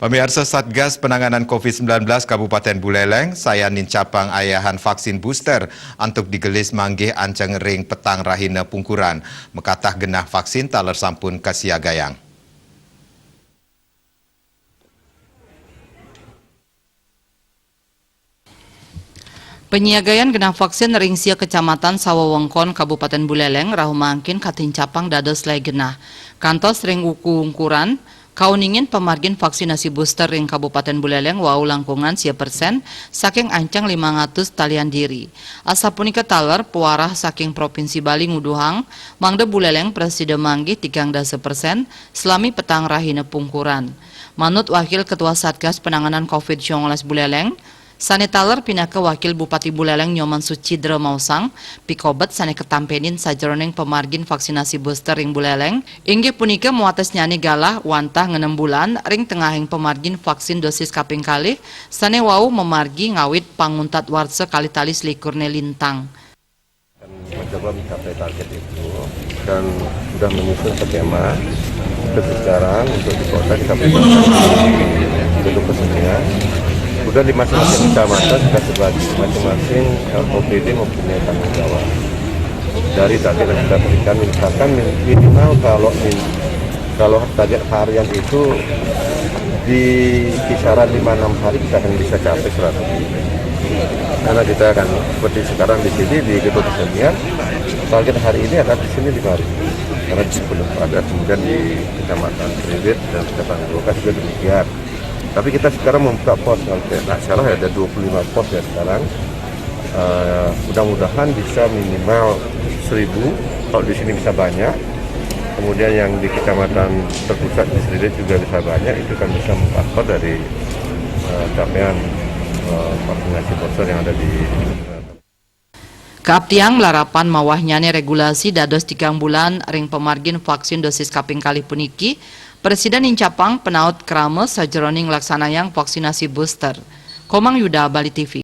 Pemirsa Satgas Penanganan COVID-19 Kabupaten Buleleng, saya nincapang ayahan vaksin booster untuk digelis manggih ancang ring petang rahina pungkuran. Mekatah genah vaksin taler sampun kasiagayang. Penyiagayaan genah vaksin ring sia Kecamatan Sawawengkon Kabupaten Buleleng rahu mangkin katincapang dados lay genah. Kantos ring ukuran kauningin pemargin vaksinasi booster ring Kabupaten Buleleng wau langkungan sia persen saking ancang 500 talian diri. Asapunika taler puarah saking Provinsi Bali nguduhang mangde Buleleng presiden manggih 30% selami petang rahina pungkuran. Manut Wakil Ketua Satgas Penanganan COVID-19 Buleleng, sane taler pinaka Wakil Bupati Buleleng Nyoman Sucidra Mausang, pikobet sane ketampenin sajeroning pemargin vaksinasi booster ring Buleleng, inggih punika muates nyani galah wantah 6 bulan ring tengahing pemargin vaksin dosis kaping kalih, sane wau memargi ngawit panguntat warsa kali talis likurne lintang. Mencoba mencapai target itu dan sudah menyusun skema untuk sekarang untuk di kota kita bentuk kesenian. Sudah di masing-masing kecamatan kita sebagai masing-masing OPD mempunyai tanggung jawab. Dari target yang kita berikan, misalkan minimal kalau target harian itu di kisaran 5-6 hari kita akan bisa capai 100. Karena kita akan seperti sekarang di sini di gedung kesenian, target hari ini adalah di sini 5 hari. Karena belum ada, kemudian di Kecamatan Priwit dan Kecamatan Gokas juga demikian. Tapi kita sekarang membuka pos, kalau tidak salah ada 25 pos ya sekarang. Mudah-mudahan bisa minimal 1000, kalau di sini bisa banyak. Kemudian yang di kecamatan terpusat di Sridet juga bisa banyak, itu kan bisa memperkuat dari capaian vaksinasi booster yang ada di Kaaptiang larapan mawahnyane regulasi dados 3 bulan ring pemargin vaksin dosis kaping kali puniki, Presiden Incapang penaut krama sajeroning laksanayang vaksinasi booster. Komang Yuda, Bali TV.